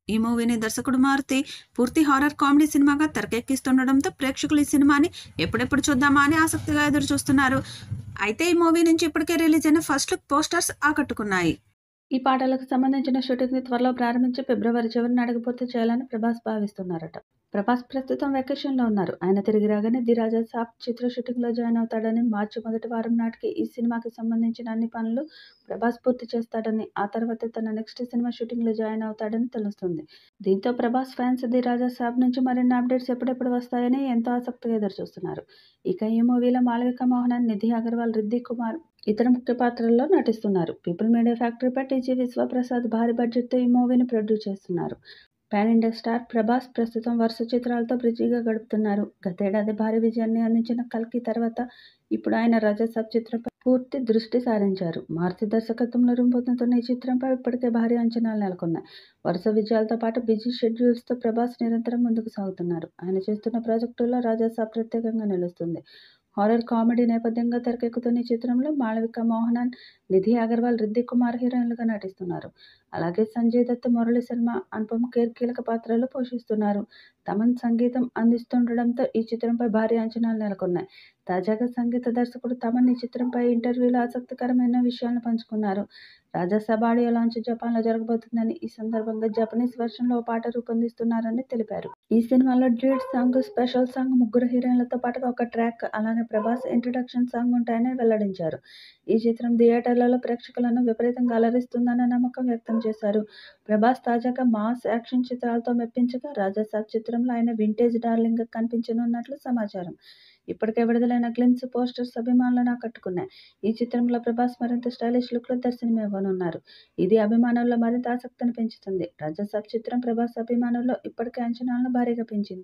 ఈ మూవీని దర్శకుడు మారుతి పూర్తి హారర్ కామెడీ సినిమాగా తెరకెక్కిస్తుండడంతో ప్రేక్షకులు ఈ సినిమాని ఎప్పుడెప్పుడు చూద్దామా అని ఆసక్తిగా ఎదురు చూస్తున్నారు. అయితే ఈ మూవీ నుంచి ఇప్పటికే రిలీజ్ అయిన ఫస్ట్ లుక్ పోస్టర్స్ ఆకట్టుకున్నాయి. ఈ పాటలకు సంబంధించిన షూటింగ్‌ని త్వరలో ప్రారంభించి ఫిబ్రవరి చివరిన అడుగుపూర్తి చేయాలని ప్రభాస్ భావిస్తున్నారట. ప్రభాస్ ప్రస్తుతం వెకేషన్‌లో ఉన్నారు. ఆయన తిరిగి రాగానే 'ది రాజా సాబ్' చిత్ర షూటింగ్‌లో జాయిన్ అవుతాడని, మార్చి మొదటి వారం నాటికి ఈ సినిమాకి సంబంధించిన అన్ని పనులు ప్రభాస్ పూర్తి చేస్తాడని, ఆ తర్వాతే తన నెక్స్ట్ సినిమా షూటింగ్‌లో జాయిన్ అవుతాడని తెలుస్తుంది. దీంతో ప్రభాస్ ఫ్యాన్స్ 'ది రాజా సాబ్' నుంచి మరిన్ని అప్డేట్స్ ఎప్పుడెప్పుడు వస్తాయని ఎంతో ఆసక్తిగా ఎదురుచూస్తున్నారు. ఇక ఈ మూవీలో మాళవిక మోహనన్, నిధి అగర్వాల్, రిద్ది కుమార్ ఇతర ముఖ్య పాత్రల్లో నటిస్తున్నారు. పీపుల్ మీడియా ఫ్యాక్టరీపై టీజీ విశ్వప్రసాద్ భారీ బడ్జెట్‌తో ఈ మూవీని ప్రొడ్యూస్ చేస్తున్నారు. పాన్ ఇండియా స్టార్ ప్రభాస్ ప్రస్తుతం వరుస చిత్రాలతో బిజీగా గడుపుతున్నారు. గతేడాది భారీ విజయాన్ని అందించిన 'కల్కి' తర్వాత ఇప్పుడు ఆయన 'రాజాసాబ్' చిత్రంపై పూర్తి దృష్టి సారించారు. మారుతి దర్శకత్వంలో రూపొందుతున్న ఈ చిత్రంపై ఇప్పటికే భారీ అంచనాలు నెలకొన్నాయి. వరుస విజయాలతో పాటు బిజీ షెడ్యూల్స్తో ప్రభాస్ నిరంతరం ముందుకు సాగుతున్నారు. ఆయన చేస్తున్న ప్రాజెక్టుల్లో 'రాజాసాబ్' ప్రత్యేకంగా నిలుస్తుంది. హారర్ కామెడీ నేపథ్యంగా తెరకెక్కుతున్న ఈ చిత్రంలో మాళవిక మోహనన్, నిధి అగర్వాల్, రిద్ది కుమార్ హీరోయిన్లుగా నటిస్తున్నారు. అలాగే సంజయ్ దత్, మురళీ శర్మ, అనుపమ్ ఖేర్ కీలక పాత్రలు పోషిస్తున్నారు. తమన్ సంగీతం అందిస్తుండడంతో ఈ చిత్రంపై భారీ అంచనాలు నెలకొన్నాయి. తాజాగా సంగీత దర్శకుడు తమన్ ఈ చిత్రంపై ఇంటర్వ్యూలో ఆసక్తికరమైన విషయాలను పంచుకున్నారు. రాజాసాబ్ ఆడియో లాంచ్ జపాన్లో జరగబోతుందని, ఈ సందర్భంగా జపనీస్ వెర్షన్లో ఓ పాట రూపొందిస్తున్నారని తెలిపారు. ఈ సినిమాలో డ్యూయట్ సాంగ్, స్పెషల్ సాంగ్, ముగ్గురు హీరోయిన్లతో పాటుగా ఒక ట్రాక్, అలాగే ప్రభాస్ ఇంట్రడక్షన్ సాంగ్ ఉంటాయని వెల్లడించారు. ఈ చిత్రం థియేటర్లలో ప్రేక్షకులను విపరీతంగా అలరిస్తుందన్న నమ్మకం వ్యక్తం చేశారు. ప్రభాస్ తాజాగా మాస్ యాక్షన్ చిత్రాలతో మెప్పించగా, రాజాసాబ్ చిత్రంలో ఆయన వింటేజ్ డార్లింగ్గా కనిపించనున్నట్లు సమాచారం. ఇప్పటికే విడుదలైన గ్లిమ్స్ పోస్టర్స్ అభిమానులను ఆకట్టుకున్నాయి. ఈ చిత్రంలో ప్రభాస్ మరింత స్టైలిష్ లుక్లో దర్శనమివ్వనున్నారు. ఇది అభిమానుల్లో మరింత ఆసక్తిని పెంచుతుంది. రాజాసాబ్ చిత్రం ప్రభాస్ అభిమానుల్లో ఇప్పటికే అంచనాలను భారీగా పెంచింది.